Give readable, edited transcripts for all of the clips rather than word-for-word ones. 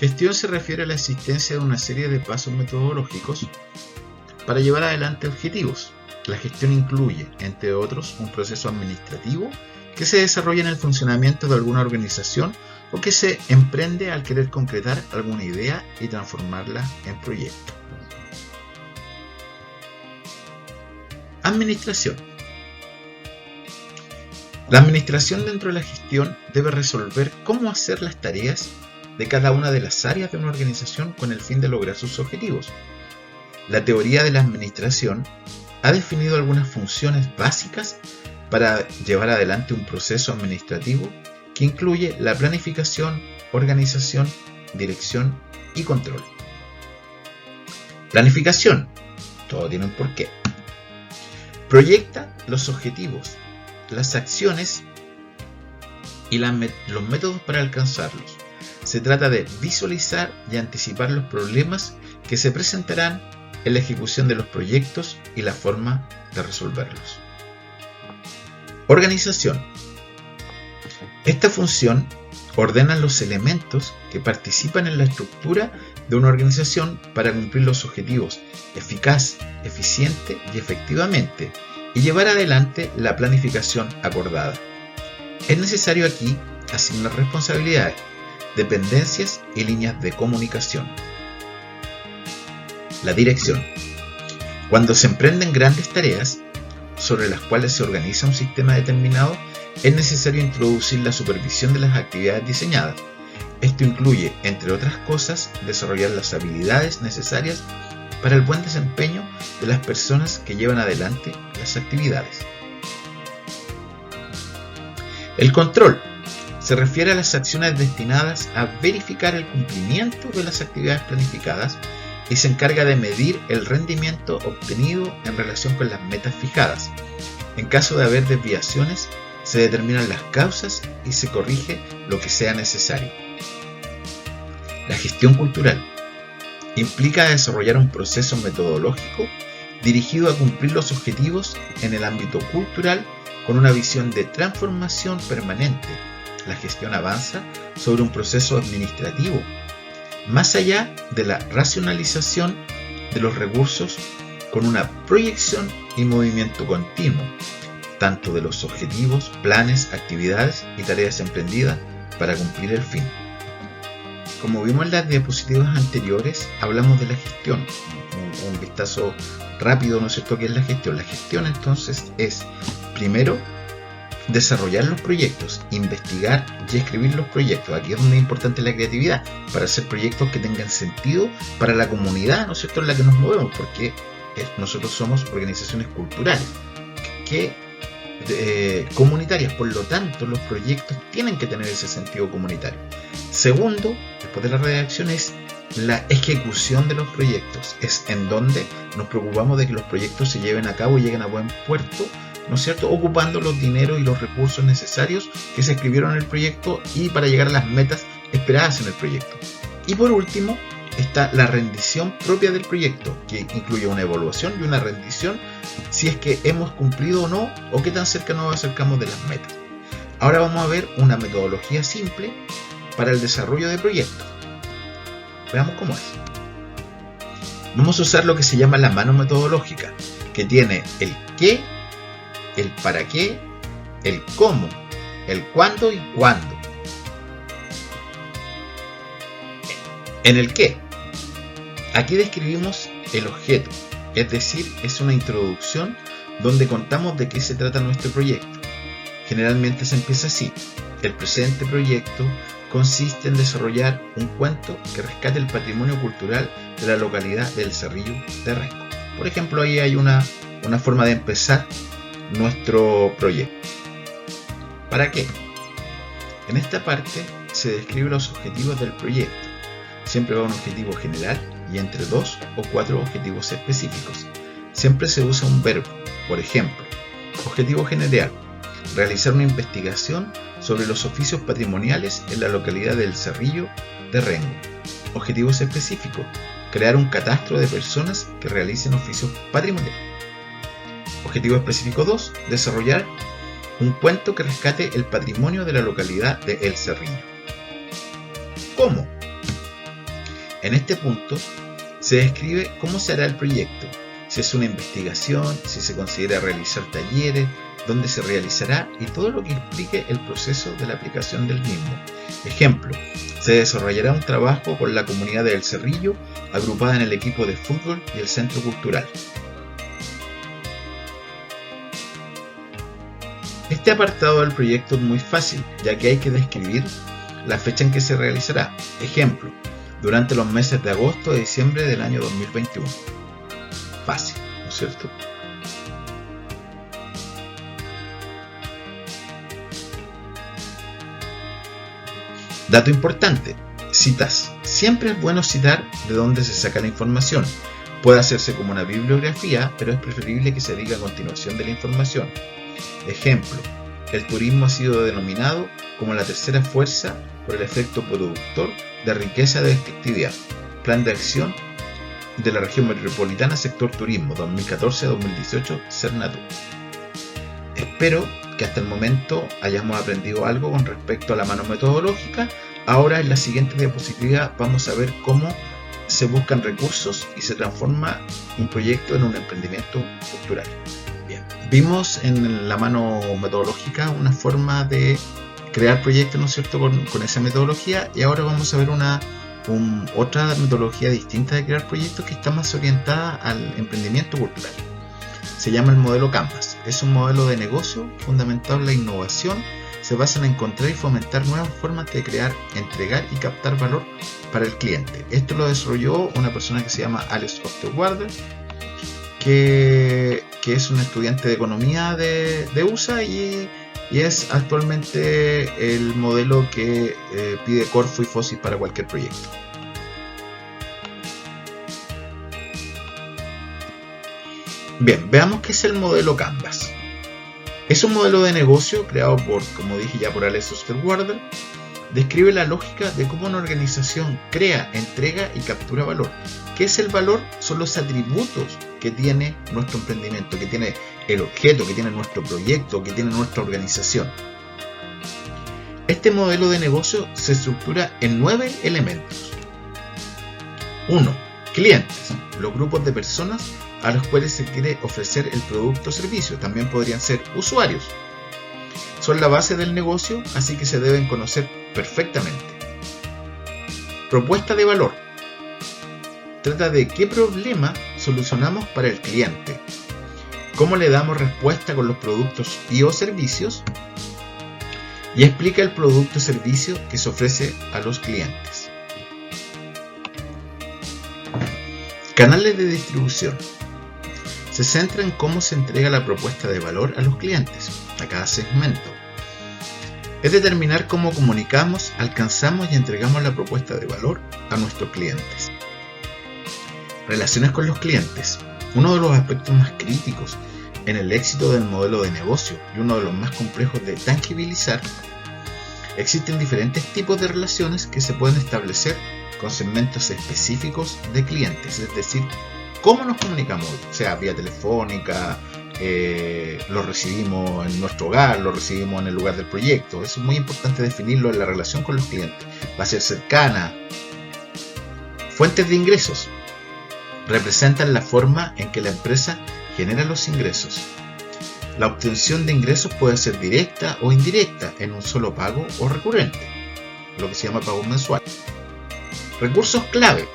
Gestión se refiere a la existencia de una serie de pasos metodológicos para llevar adelante objetivos. La gestión incluye, entre otros, un proceso administrativo que se desarrolla en el funcionamiento de alguna organización o que se emprende al querer concretar alguna idea y transformarla en proyecto. Administración. La administración dentro de la gestión debe resolver cómo hacer las tareas de cada una de las áreas de una organización con el fin de lograr sus objetivos. La teoría de la administración ha definido algunas funciones básicas para llevar adelante un proceso administrativo que incluye la planificación, organización, dirección y control. Planificación. Todo tiene un porqué. Proyecta los objetivos, las acciones y los métodos para alcanzarlos. Se trata de visualizar y anticipar los problemas que se presentarán en la ejecución de los proyectos y la forma de resolverlos. Organización. Esta función ordena los elementos que participan en la estructura de una organización para cumplir los objetivos eficaz, eficiente y efectivamente y llevar adelante la planificación acordada. Es necesario aquí asignar responsabilidades, dependencias y líneas de comunicación. La dirección. Cuando se emprenden grandes tareas sobre las cuales se organiza un sistema determinado, es necesario introducir la supervisión de las actividades diseñadas. Esto incluye, entre otras cosas, desarrollar las habilidades necesarias para el buen desempeño de las personas que llevan adelante las actividades. El control se refiere a las acciones destinadas a verificar el cumplimiento de las actividades planificadas y se encarga de medir el rendimiento obtenido en relación con las metas fijadas. En caso de haber desviaciones, se determinan las causas y se corrige lo que sea necesario. La gestión cultural implica desarrollar un proceso metodológico dirigido a cumplir los objetivos en el ámbito cultural con una visión de transformación permanente. La gestión avanza sobre un proceso administrativo, más allá de la racionalización de los recursos, con una proyección y movimiento continuo, tanto de los objetivos, planes, actividades y tareas emprendidas para cumplir el fin. Como vimos en las diapositivas anteriores, hablamos de la gestión. Un vistazo rápido, ¿no es cierto?, ¿qué es la gestión? La gestión entonces es, primero, desarrollar los proyectos, investigar y escribir los proyectos. Aquí es donde es importante la creatividad, para hacer proyectos que tengan sentido para la comunidad, ¿no es cierto?, en la que nos movemos, porque nosotros somos organizaciones culturales comunitarias, por lo tanto los proyectos tienen que tener ese sentido comunitario. Segundo, después de la redacción, es la ejecución de los proyectos, es en donde nos preocupamos de que los proyectos se lleven a cabo y lleguen a buen puerto, ¿no es cierto?, ocupando los dineros y los recursos necesarios que se escribieron en el proyecto y para llegar a las metas esperadas en el proyecto. Y por último está la rendición propia del proyecto, que incluye una evaluación y una rendición si es que hemos cumplido o no, o qué tan cerca nos acercamos de las metas. Ahora vamos a ver una metodología simple para el desarrollo de proyectos. Veamos cómo es. Vamos a usar lo que se llama la mano metodológica, que tiene el qué, el para qué, el cómo, el cuándo y cuándo. En el qué, aquí describimos el objeto, es decir, es una introducción donde contamos de qué se trata nuestro proyecto. Generalmente se empieza así: el presente proyecto consiste en desarrollar un cuento que rescate el patrimonio cultural de la localidad del Cerrillo de Renco. Por ejemplo, ahí hay una forma de empezar nuestro proyecto. ¿Para qué? En esta parte se describen los objetivos del proyecto. Siempre va un objetivo general y entre 2 o 4 objetivos específicos. Siempre se usa un verbo. Por ejemplo, objetivo general: realizar una investigación sobre los oficios patrimoniales en la localidad del Cerrillo de Rengo. Objetivos específicos: crear un catastro de personas que realicen oficios patrimoniales. Objetivo específico 2: desarrollar un cuento que rescate el patrimonio de la localidad de El Cerrillo. ¿Cómo? En este punto se describe cómo se hará el proyecto, si es una investigación, si se considera realizar talleres, dónde se realizará y todo lo que explique el proceso de la aplicación del mismo. Ejemplo, se desarrollará un trabajo con la comunidad de El Cerrillo, agrupada en el equipo de fútbol y el centro cultural. Este apartado del proyecto es muy fácil, ya que hay que describir la fecha en que se realizará. Ejemplo, durante los meses de agosto a diciembre del año 2021. Fácil, ¿no es cierto? Dato importante, citas. Siempre es bueno citar de dónde se saca la información. Puede hacerse como una bibliografía, pero es preferible que se diga a continuación de la información. Ejemplo, el turismo ha sido denominado como la tercera fuerza por el efecto productor de riqueza de actividad. Plan de acción de la región metropolitana sector turismo 2014-2018 Cernatu. Espero que hasta el momento hayamos aprendido algo con respecto a la mano metodológica. Ahora en la siguiente diapositiva vamos a ver cómo se buscan recursos y se transforma un proyecto en un emprendimiento cultural. Bien, vimos en la mano metodológica una forma de crear proyectos, ¿no es cierto?, con esa metodología, y ahora vamos a ver otra metodología distinta de crear proyectos que está más orientada al emprendimiento cultural. Se llama el modelo Canvas. Es un modelo de negocio fundamentado en la innovación. Se basa en encontrar y fomentar nuevas formas de crear, entregar y captar valor para el cliente. Esto lo desarrolló una persona que se llama Alex Osterwalder, que es un estudiante de economía de USA y es actualmente el modelo que pide Corfo y FOSIS para cualquier proyecto. Bien, veamos qué es el modelo Canvas. Es un modelo de negocio creado como dije ya, por Alex Osterwalder. Describe la lógica de cómo una organización crea, entrega y captura valor. ¿Qué es el valor? Son los atributos que tiene nuestro emprendimiento, que tiene el objeto, que tiene nuestro proyecto, que tiene nuestra organización. Este modelo de negocio se estructura en 9 elementos. 1. Clientes, los grupos de personas a los cuales se quiere ofrecer el producto o servicio. También podrían ser usuarios. Son la base del negocio, así que se deben conocer perfectamente. Propuesta de valor. Trata de qué problema solucionamos para el cliente, cómo le damos respuesta con los productos y o servicios, y explica el producto o servicio que se ofrece a los clientes. Canales de distribución. Se centra en cómo se entrega la propuesta de valor a los clientes, a cada segmento. Es determinar cómo comunicamos, alcanzamos y entregamos la propuesta de valor a nuestros clientes. Relaciones con los clientes. Uno de los aspectos más críticos en el éxito del modelo de negocio y uno de los más complejos de tangibilizar. Existen diferentes tipos de relaciones que se pueden establecer con segmentos específicos de clientes, es decir, cómo nos comunicamos, o sea, vía telefónica, lo recibimos en nuestro hogar, lo recibimos en el lugar del proyecto. Eso es muy importante definirlo en la relación con los clientes. Va a ser cercana. Fuentes de ingresos. Representan la forma en que la empresa genera los ingresos. La obtención de ingresos puede ser directa o indirecta, en un solo pago o recurrente, lo que se llama pago mensual. Recursos clave.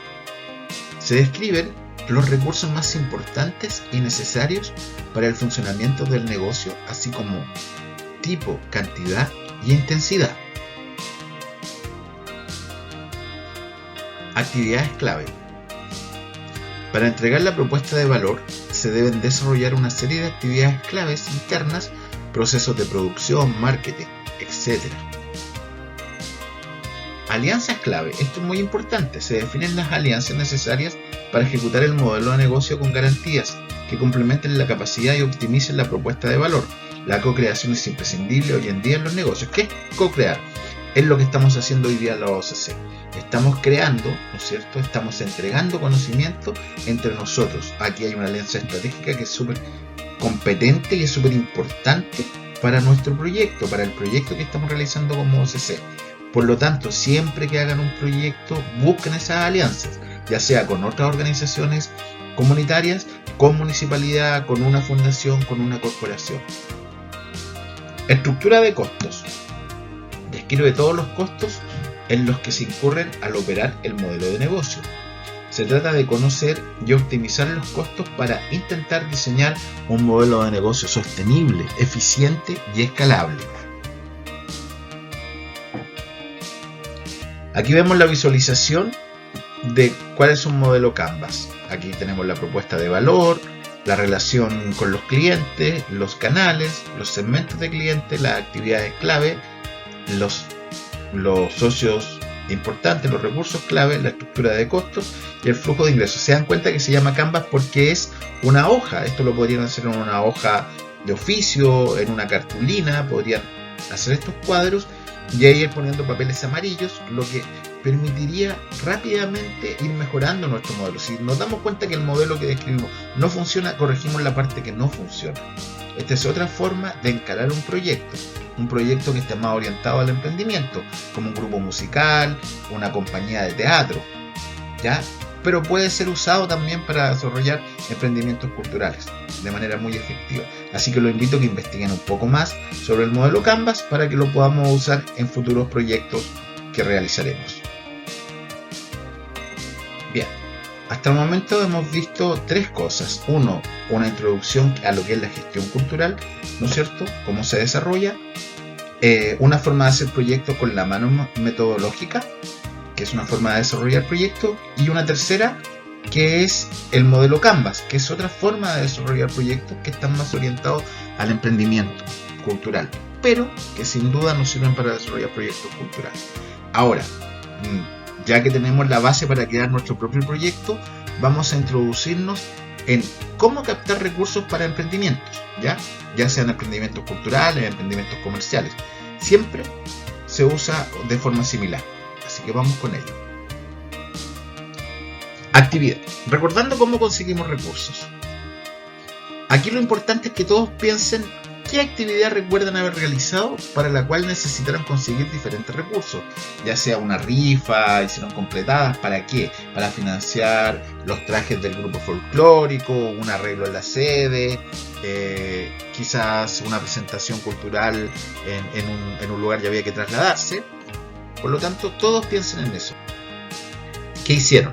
Se describen los recursos más importantes y necesarios para el funcionamiento del negocio, así como tipo, cantidad y intensidad. Actividades clave. Para entregar la propuesta de valor, se deben desarrollar una serie de actividades claves internas, procesos de producción, marketing, etc. Alianzas clave. Esto es muy importante. Se definen las alianzas necesarias para ejecutar el modelo de negocio con garantías que complementen la capacidad y optimicen la propuesta de valor. La co-creación es imprescindible hoy en día en los negocios. ¿Qué es co-crear? Es lo que estamos haciendo hoy día en la OCC. Estamos creando, ¿no es cierto? Estamos entregando conocimiento entre nosotros. Aquí hay una alianza estratégica que es súper competente y es súper importante para nuestro proyecto, para el proyecto que estamos realizando como OCC. Por lo tanto, siempre que hagan un proyecto, busquen esas alianzas, ya sea con otras organizaciones comunitarias, con municipalidad, con una fundación, con una corporación. Estructura de costos. Describe todos los costos en los que se incurren al operar el modelo de negocio. Se trata de conocer y optimizar los costos para intentar diseñar un modelo de negocio sostenible, eficiente y escalable. Aquí vemos la visualización de cuál es un modelo Canvas. Aquí tenemos la propuesta de valor, la relación con los clientes, los canales, los segmentos de clientes, las actividades clave, los socios importantes, los recursos clave, la estructura de costos y el flujo de ingresos. Se dan cuenta que se llama Canvas porque es una hoja. Esto lo podrían hacer en una hoja de oficio, en una cartulina, podrían hacer estos cuadros y ahí ir poniendo papeles amarillos, lo que permitiría rápidamente ir mejorando nuestro modelo. Si nos damos cuenta que el modelo que describimos no funciona, corregimos la parte que no funciona. Esta es otra forma de encarar un proyecto que esté más orientado al emprendimiento, como un grupo musical, una compañía de teatro, ¿ya? Pero puede ser usado también para desarrollar emprendimientos culturales de manera muy efectiva. Así que los invito a que investiguen un poco más sobre el modelo Canvas para que lo podamos usar en futuros proyectos que realizaremos. Bien, hasta el momento hemos visto tres cosas. Uno, una introducción a lo que es la gestión cultural, ¿no es cierto? Cómo se desarrolla. Una forma de hacer proyectos con la mano metodológica, que es una forma de desarrollar proyectos. Y una tercera, que es el modelo Canvas, que es otra forma de desarrollar proyectos que están más orientados al emprendimiento cultural, pero que sin duda nos sirven para desarrollar proyectos culturales. Ahora, ya que tenemos la base para crear nuestro propio proyecto, vamos a introducirnos en cómo captar recursos para emprendimientos, ya sean emprendimientos culturales, emprendimientos comerciales. Siempre se usa de forma similar, así que vamos con ello. Actividad. Recordando cómo conseguimos recursos. Aquí lo importante es que todos piensen qué actividad recuerdan haber realizado para la cual necesitaron conseguir diferentes recursos, ya sea una rifa, hicieron completadas, ¿para qué? Para financiar los trajes del grupo folclórico, un arreglo en la sede, quizás una presentación cultural en un lugar que había que trasladarse. Por lo tanto, todos piensen en eso. ¿Qué hicieron?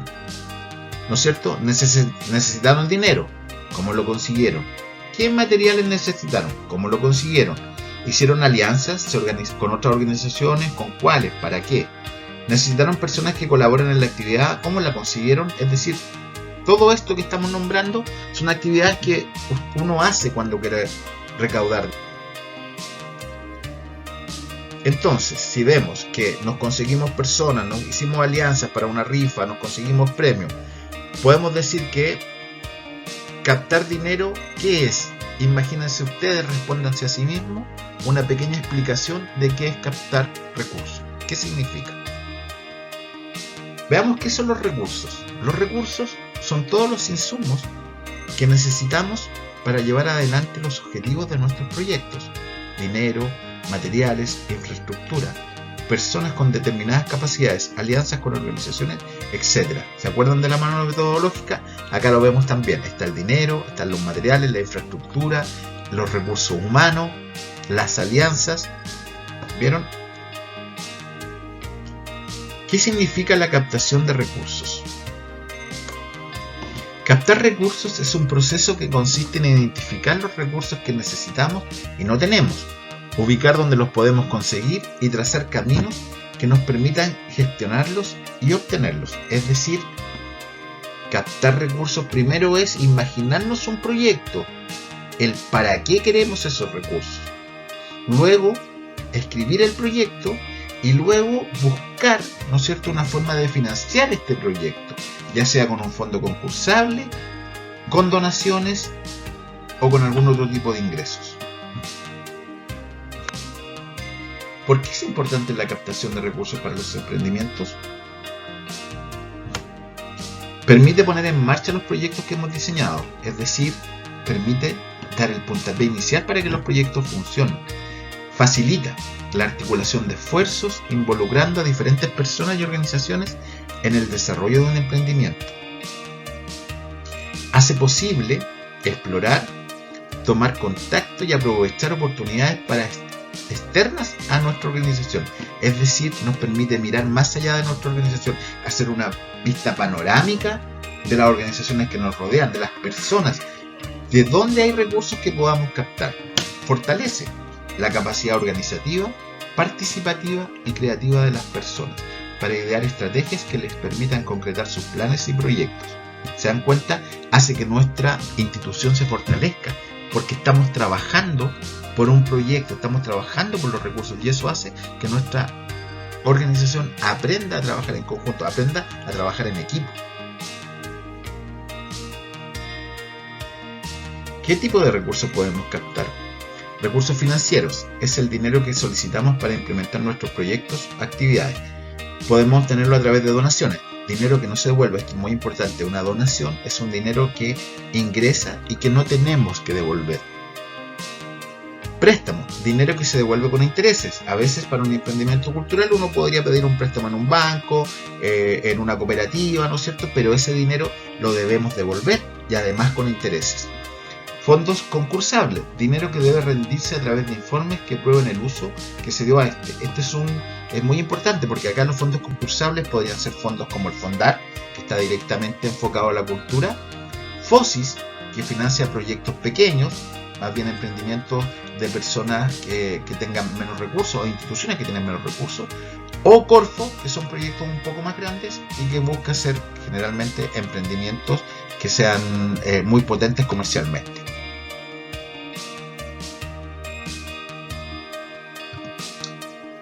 ¿No es cierto? Necesitaron dinero. ¿Cómo lo consiguieron? ¿Qué materiales necesitaron? ¿Cómo lo consiguieron? ¿Hicieron alianzas con otras organizaciones? ¿Con cuáles? ¿Para qué? ¿Necesitaron personas que colaboren en la actividad? ¿Cómo la consiguieron? Es decir, todo esto que estamos nombrando son actividades que uno hace cuando quiere recaudar. Entonces, si vemos que nos conseguimos personas, nos hicimos alianzas para una rifa, nos conseguimos premios, podemos decir que captar dinero, ¿qué es? Imagínense ustedes, respóndanse a sí mismos una pequeña explicación de qué es captar recursos. ¿Qué significa? Veamos qué son los recursos. Los recursos son todos los insumos que necesitamos para llevar adelante los objetivos de nuestros proyectos. Dinero, materiales, infraestructura, personas con determinadas capacidades, alianzas con organizaciones, etc. ¿Se acuerdan de la mano metodológica? Acá lo vemos también. Está el dinero, están los materiales, la infraestructura, los recursos humanos, las alianzas. ¿Vieron? ¿Qué significa la captación de recursos? Captar recursos es un proceso que consiste en identificar los recursos que necesitamos y no tenemos, ubicar dónde los podemos conseguir y trazar caminos que nos permitan gestionarlos y obtenerlos. Es decir, captar recursos primero es imaginarnos un proyecto, el para qué queremos esos recursos. Luego, escribir el proyecto y luego buscar, ¿no es cierto?, una forma de financiar este proyecto, ya sea con un fondo concursable, con donaciones o con algún otro tipo de ingresos. ¿Por qué es importante la captación de recursos para los emprendimientos? Permite poner en marcha los proyectos que hemos diseñado, es decir, permite dar el puntapié inicial para que los proyectos funcionen. Facilita la articulación de esfuerzos involucrando a diferentes personas y organizaciones en el desarrollo de un emprendimiento. Hace posible explorar, tomar contacto y aprovechar oportunidades externas a nuestra organización. Es decir, nos permite mirar más allá de nuestra organización, hacer una vista panorámica de las organizaciones que nos rodean, de las personas, de dónde hay recursos que podamos captar. Fortalece la capacidad organizativa, participativa y creativa de las personas para idear estrategias que les permitan concretar sus planes y proyectos. ¿Se dan cuenta? Hace que nuestra institución se fortalezca porque estamos trabajando por un proyecto, estamos trabajando por los recursos y eso hace que nuestra organización aprenda a trabajar en conjunto, aprenda a trabajar en equipo. ¿Qué tipo de recursos podemos captar? Recursos financieros es el dinero que solicitamos para implementar nuestros proyectos, actividades. Podemos obtenerlo a través de donaciones. Dinero que no se devuelve, esto es muy importante. Una donación es un dinero que ingresa y que no tenemos que devolver. Préstamo, dinero que se devuelve con intereses. A veces para un emprendimiento cultural uno podría pedir un préstamo en un banco, en una cooperativa, ¿no es cierto? Pero ese dinero lo debemos devolver y además con intereses. Fondos concursables, dinero que debe rendirse a través de informes que prueben el uso que se dio a este. Es muy importante porque acá los fondos concursables podrían ser fondos como el Fondar, que está directamente enfocado a la cultura, FOSIS, que financia proyectos pequeños, más bien emprendimientos de personas que tengan menos recursos o instituciones que tienen menos recursos, o Corfo, que son proyectos un poco más grandes y que busca hacer generalmente emprendimientos que sean muy potentes comercialmente.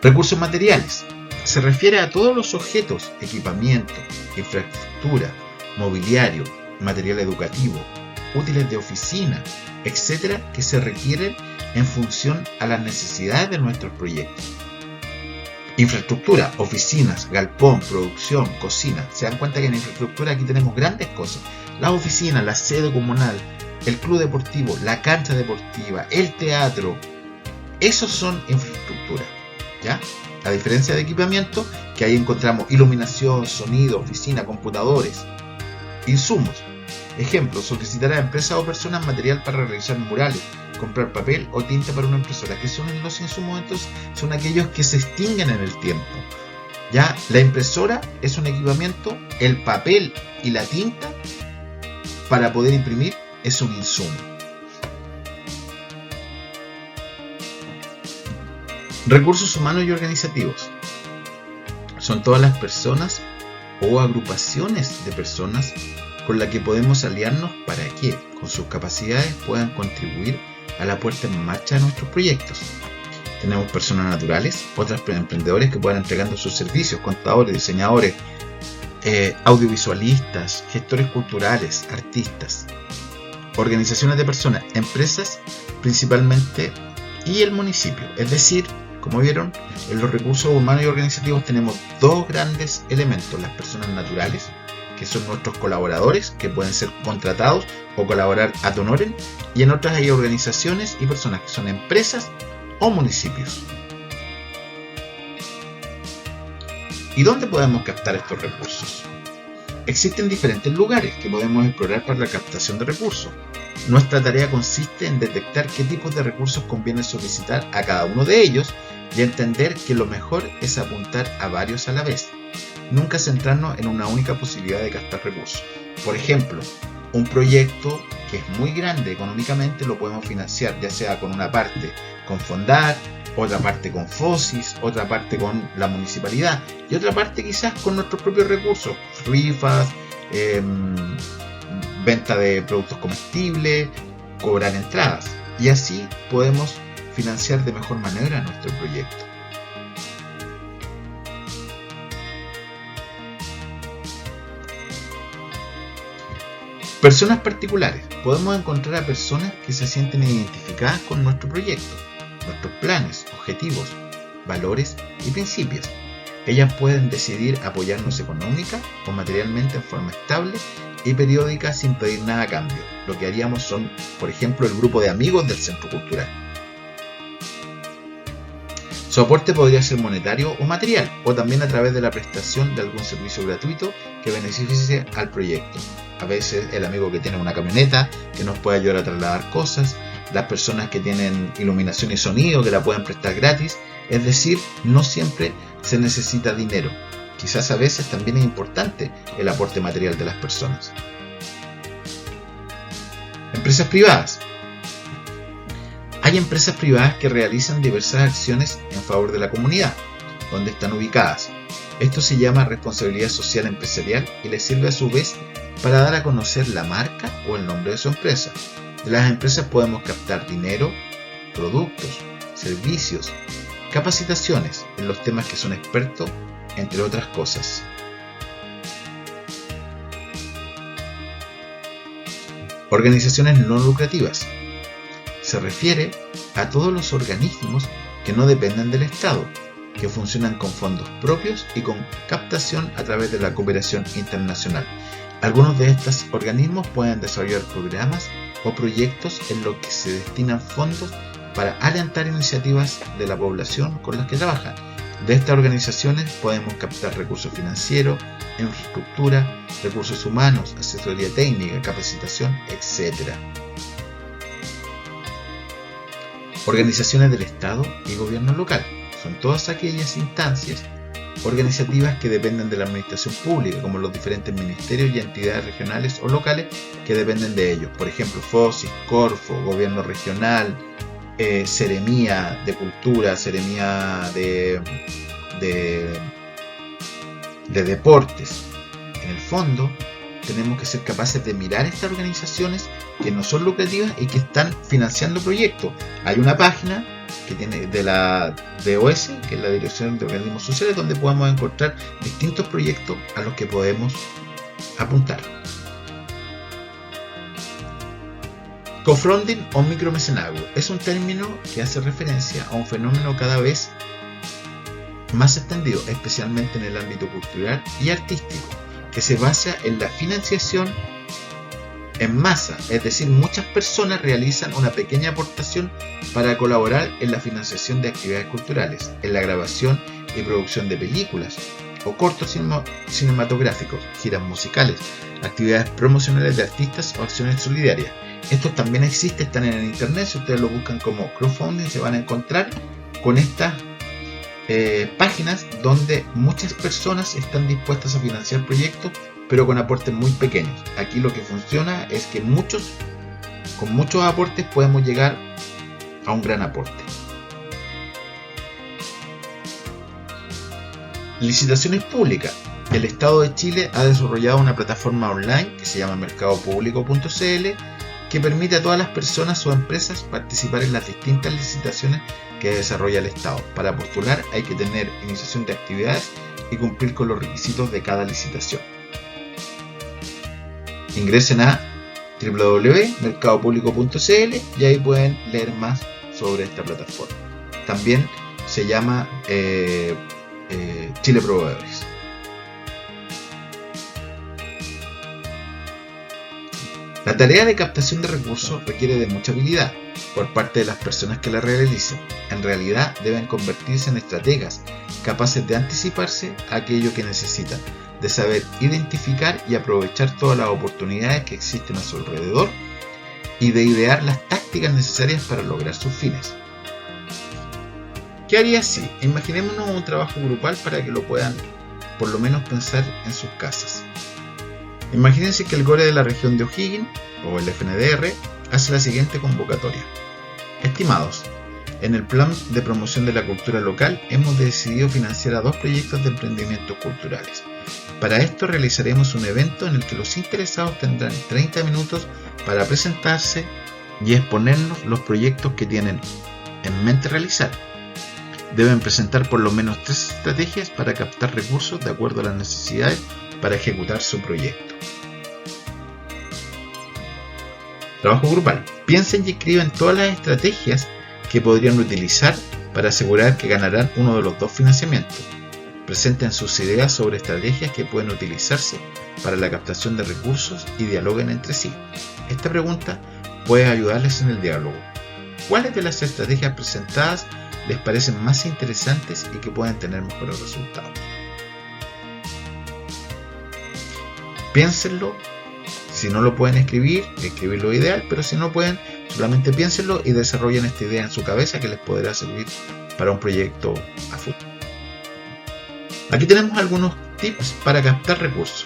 Recursos materiales. Se refiere a todos los objetos, equipamiento, infraestructura, mobiliario, material educativo, útiles de oficina, etc., que se requieren en función a las necesidades de nuestros proyectos. Infraestructura, oficinas, galpón, producción, cocina. Se dan cuenta que en infraestructura aquí tenemos grandes cosas. Las oficinas, la sede comunal, el club deportivo, la cancha deportiva, el teatro. Esos son infraestructura. ¿Ya? A diferencia de equipamiento, que ahí encontramos iluminación, sonido, oficina, computadores, insumos. Ejemplo, solicitar a empresas o personas material para realizar murales, comprar papel o tinta para una impresora. ¿Qué son los insumos? Entonces, son aquellos que se extinguen en el tiempo. ¿Ya? La impresora es un equipamiento, el papel y la tinta para poder imprimir es un insumo. Recursos humanos y organizativos. Son todas las personas o agrupaciones de personas con las que podemos aliarnos para que, con sus capacidades, puedan contribuir a la puesta en marcha de nuestros proyectos. Tenemos personas naturales, otras emprendedores que puedan entregando sus servicios, contadores, diseñadores, audiovisualistas, gestores culturales, artistas. Organizaciones de personas, empresas principalmente y el municipio, es decir, como vieron, en los recursos humanos y organizativos tenemos dos grandes elementos: las personas naturales, que son nuestros colaboradores, que pueden ser contratados o colaborar ad honorem, y en otras hay organizaciones y personas que son empresas o municipios. ¿Y dónde podemos captar estos recursos? Existen diferentes lugares que podemos explorar para la captación de recursos. Nuestra tarea consiste en detectar qué tipos de recursos conviene solicitar a cada uno de ellos y entender que lo mejor es apuntar a varios a la vez. Nunca centrarnos en una única posibilidad de captar recursos. Por ejemplo, un proyecto que es muy grande económicamente lo podemos financiar ya sea con una parte con Fondar, otra parte con FOSIS, otra parte con la municipalidad y otra parte quizás con nuestros propios recursos, rifas, venta de productos comestibles, cobrar entradas, y así podemos financiar de mejor manera nuestro proyecto. Personas particulares. Podemos encontrar a personas que se sienten identificadas con nuestro proyecto, nuestros planes, objetivos, valores y principios. Ellas pueden decidir apoyarnos económica o materialmente en forma estable y periódica sin pedir nada a cambio. Lo que haríamos son, por ejemplo, el grupo de amigos del centro cultural. Su aporte podría ser monetario o material, o también a través de la prestación de algún servicio gratuito que beneficie al proyecto. A veces el amigo que tiene una camioneta que nos puede ayudar a trasladar cosas, las personas que tienen iluminación y sonido que la pueden prestar gratis, es decir, no siempre se necesita dinero. Quizás a veces también es importante el aporte material de las personas. Empresas privadas. Hay empresas privadas que realizan diversas acciones en favor de la comunidad, donde están ubicadas. Esto se llama responsabilidad social empresarial y les sirve a su vez para dar a conocer la marca o el nombre de su empresa. De las empresas podemos captar dinero, productos, servicios, capacitaciones en los temas que son expertos, entre otras cosas. Organizaciones no lucrativas. Se refiere a todos los organismos que no dependen del Estado, que funcionan con fondos propios y con captación a través de la cooperación internacional. Algunos de estos organismos pueden desarrollar programas o proyectos en los que se destinan fondos para alentar iniciativas de la población con las que trabajan. De estas organizaciones podemos captar recursos financieros, infraestructura, recursos humanos, asesoría técnica, capacitación, etc. Organizaciones del Estado y gobierno local. Son todas aquellas instancias organizativas que dependen de la administración pública, como los diferentes ministerios y entidades regionales o locales que dependen de ellos. Por ejemplo, FOSIS, Corfo, Gobierno Regional, Seremía de Cultura, Seremía de Deportes. En el fondo, tenemos que ser capaces de mirar estas organizaciones que no son lucrativas y que están financiando proyectos. Hay una página que tiene de la DOS, que es la Dirección de Organismos Sociales, donde podemos encontrar distintos proyectos a los que podemos apuntar. Crowdfunding o micromecenazgo es un término que hace referencia a un fenómeno cada vez más extendido, especialmente en el ámbito cultural y artístico, que se basa en la financiación en masa, es decir, muchas personas realizan una pequeña aportación para colaborar en la financiación de actividades culturales, en la grabación y producción de películas o cortos cinematográficos, giras musicales, actividades promocionales de artistas o acciones solidarias. Estos también existen, están en el internet. Si ustedes lo buscan como crowdfunding, se van a encontrar con estas páginas donde muchas personas están dispuestas a financiar proyectos, pero con aportes muy pequeños. Aquí lo que funciona es que con muchos aportes podemos llegar a un gran aporte. Licitaciones públicas. El Estado de Chile ha desarrollado una plataforma online que se llama mercadopublico.cl, que permite a todas las personas o empresas participar en las distintas licitaciones que desarrolla el Estado. Para postular hay que tener iniciación de actividades y cumplir con los requisitos de cada licitación. Ingresen a www.mercadopublico.cl y ahí pueden leer más sobre esta plataforma. También se llama Chile Proveedores. La tarea de captación de recursos requiere de mucha habilidad por parte de las personas que la realizan. En realidad deben convertirse en estrategas capaces de anticiparse a aquello que necesitan, de saber identificar y aprovechar todas las oportunidades que existen a su alrededor y de idear las tácticas necesarias para lograr sus fines. ¿Qué haría si? Imaginémonos un trabajo grupal para que lo puedan por lo menos pensar en sus casas. Imagínense que el GORE de la región de O'Higgins, o el FNDR, hace la siguiente convocatoria. Estimados, en el plan de promoción de la cultura local hemos decidido financiar a 2 proyectos de emprendimientos culturales. Para esto realizaremos un evento en el que los interesados tendrán 30 minutos para presentarse y exponernos los proyectos que tienen en mente realizar. Deben presentar por lo menos 3 estrategias para captar recursos de acuerdo a las necesidades para ejecutar su proyecto. Trabajo grupal. Piensen y escriban todas las estrategias que podrían utilizar para asegurar que ganarán uno de los 2 financiamientos. Presenten sus ideas sobre estrategias que pueden utilizarse para la captación de recursos y dialoguen entre sí. Esta pregunta puede ayudarles en el diálogo. ¿Cuáles de las estrategias presentadas les parecen más interesantes y que pueden tener mejores resultados. Piénsenlo. Si no lo pueden escribirlo ideal, pero si no pueden, solamente piénsenlo y desarrollen esta idea en su cabeza que les podrá servir para un proyecto a futuro. Aquí tenemos algunos tips para captar recursos.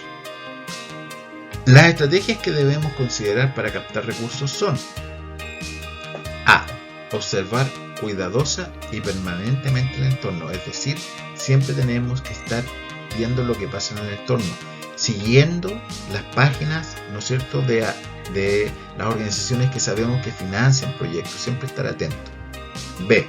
Las estrategias que debemos considerar para captar recursos son: A. Observar cuidadosa y permanentemente el entorno, es decir, siempre tenemos que estar viendo lo que pasa en el entorno, siguiendo las páginas, ¿no es cierto?, de las organizaciones que sabemos que financian proyectos, siempre estar atento. B.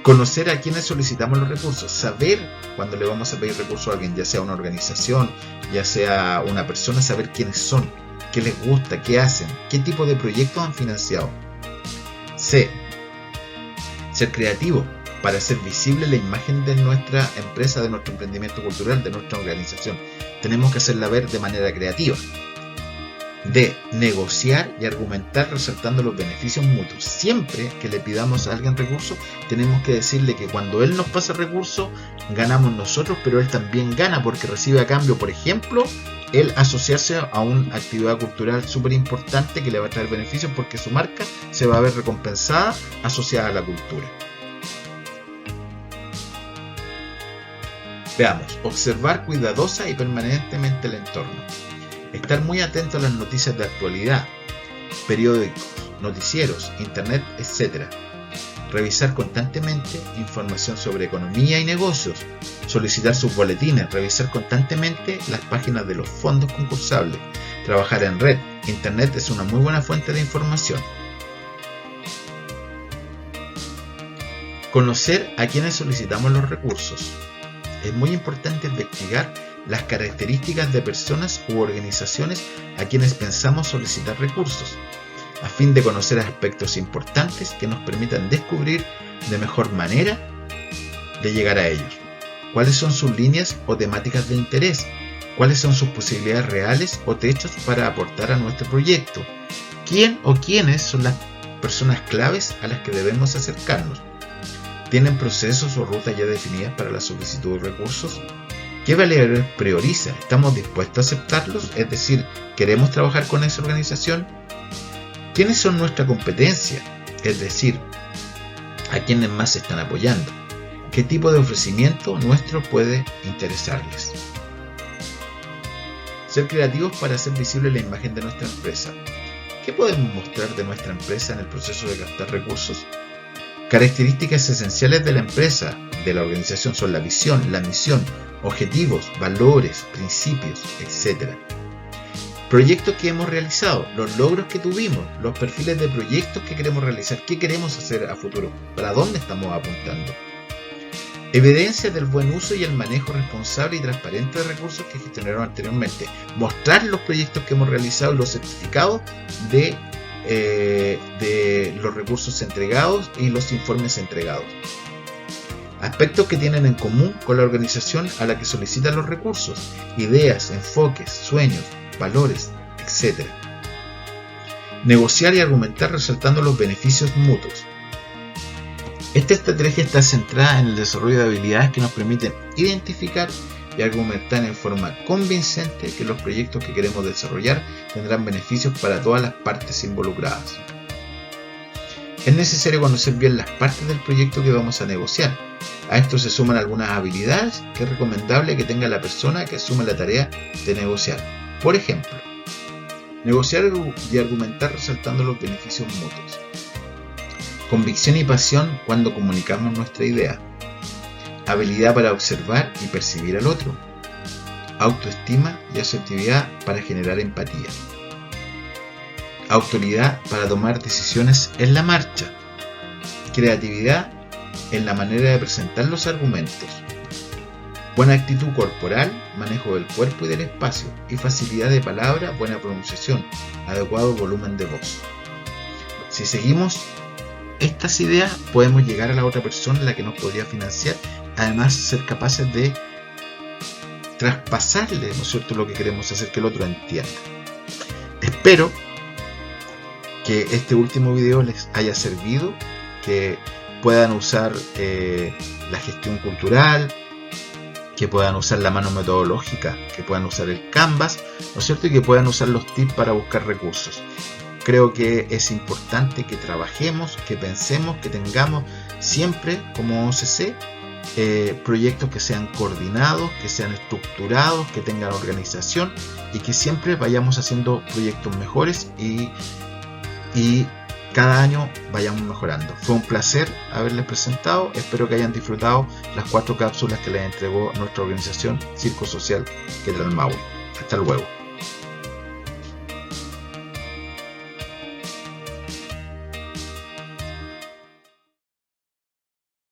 Conocer a quienes solicitamos los recursos, saber cuando le vamos a pedir recursos a alguien, ya sea una organización, ya sea una persona, saber quiénes son, qué les gusta, qué hacen, qué tipo de proyectos han financiado. C. Ser creativo para hacer visible la imagen de nuestra empresa, de nuestro emprendimiento cultural, de nuestra organización. Tenemos que hacerla ver de manera creativa. D. Negociar y argumentar resaltando los beneficios mutuos. Siempre que le pidamos a alguien recursos, tenemos que decirle que cuando él nos pasa recursos, ganamos nosotros, pero él también gana porque recibe a cambio, por ejemplo, el asociarse a una actividad cultural súper importante que le va a traer beneficios porque su marca se va a ver recompensada asociada a la cultura. Veamos, observar cuidadosa y permanentemente el entorno. Estar muy atento a las noticias de actualidad, periódicos, noticieros, internet, etc. Revisar constantemente información sobre economía y negocios, solicitar sus boletines, revisar constantemente las páginas de los fondos concursables, trabajar en red. Internet es una muy buena fuente de información. Conocer a quienes solicitamos los recursos. Es muy importante investigar las características de personas u organizaciones a quienes pensamos solicitar recursos, a fin de conocer aspectos importantes que nos permitan descubrir de mejor manera de llegar a ellos. ¿Cuáles son sus líneas o temáticas de interés? ¿Cuáles son sus posibilidades reales o techos para aportar a nuestro proyecto? ¿Quién o quiénes son las personas claves a las que debemos acercarnos? ¿Tienen procesos o rutas ya definidas para la solicitud de recursos? ¿Qué valores prioriza? ¿Estamos dispuestos a aceptarlos? Es decir, ¿queremos trabajar con esa organización? ¿Quiénes son nuestra competencia? Es decir, ¿a quiénes más se están apoyando? ¿Qué tipo de ofrecimiento nuestro puede interesarles? Ser creativos para hacer visible la imagen de nuestra empresa. ¿Qué podemos mostrar de nuestra empresa en el proceso de captar recursos? Características esenciales de la empresa, de la organización, son la visión, la misión, objetivos, valores, principios, etc. Proyectos que hemos realizado, los logros que tuvimos, los perfiles de proyectos que queremos realizar, qué queremos hacer a futuro, para dónde estamos apuntando. Evidencia del buen uso y el manejo responsable y transparente de recursos que gestionaron anteriormente. Mostrar los proyectos que hemos realizado, los certificados de los recursos entregados y los informes entregados. Aspectos que tienen en común con la organización a la que solicitan los recursos, ideas, enfoques, sueños, valores, etc. Negociar y argumentar resaltando los beneficios mutuos. Esta estrategia está centrada en el desarrollo de habilidades que nos permiten identificar y argumentar en forma convincente que los proyectos que queremos desarrollar tendrán beneficios para todas las partes involucradas. Es necesario conocer bien las partes del proyecto que vamos a negociar. A esto se suman algunas habilidades que es recomendable que tenga la persona que asume la tarea de negociar. Por ejemplo, negociar y argumentar resaltando los beneficios mutuos. Convicción y pasión cuando comunicamos nuestra idea. Habilidad para observar y percibir al otro. Autoestima y asertividad para generar empatía. Autoridad para tomar decisiones en la marcha. Creatividad en la manera de presentar los argumentos. Buena actitud corporal, manejo del cuerpo y del espacio, y facilidad de palabra, buena pronunciación, adecuado volumen de voz. Si seguimos estas ideas, podemos llegar a la otra persona, la que nos podría financiar, además ser capaces de traspasarle, ¿no es cierto?, lo que queremos hacer que el otro entienda. Espero que este último video les haya servido, que puedan usar la gestión cultural, que puedan usar la mano metodológica, que puedan usar el Canvas, ¿no es cierto? Y que puedan usar los tips para buscar recursos. Creo que es importante que trabajemos, que pensemos, que tengamos siempre como OCC proyectos que sean coordinados, que sean estructurados, que tengan organización y que siempre vayamos haciendo proyectos mejores y cada año vayamos mejorando. Fue un placer haberles presentado, espero que hayan disfrutado las 4 cápsulas que les entregó nuestra organización Circo Social Quetralmahue. Hasta luego.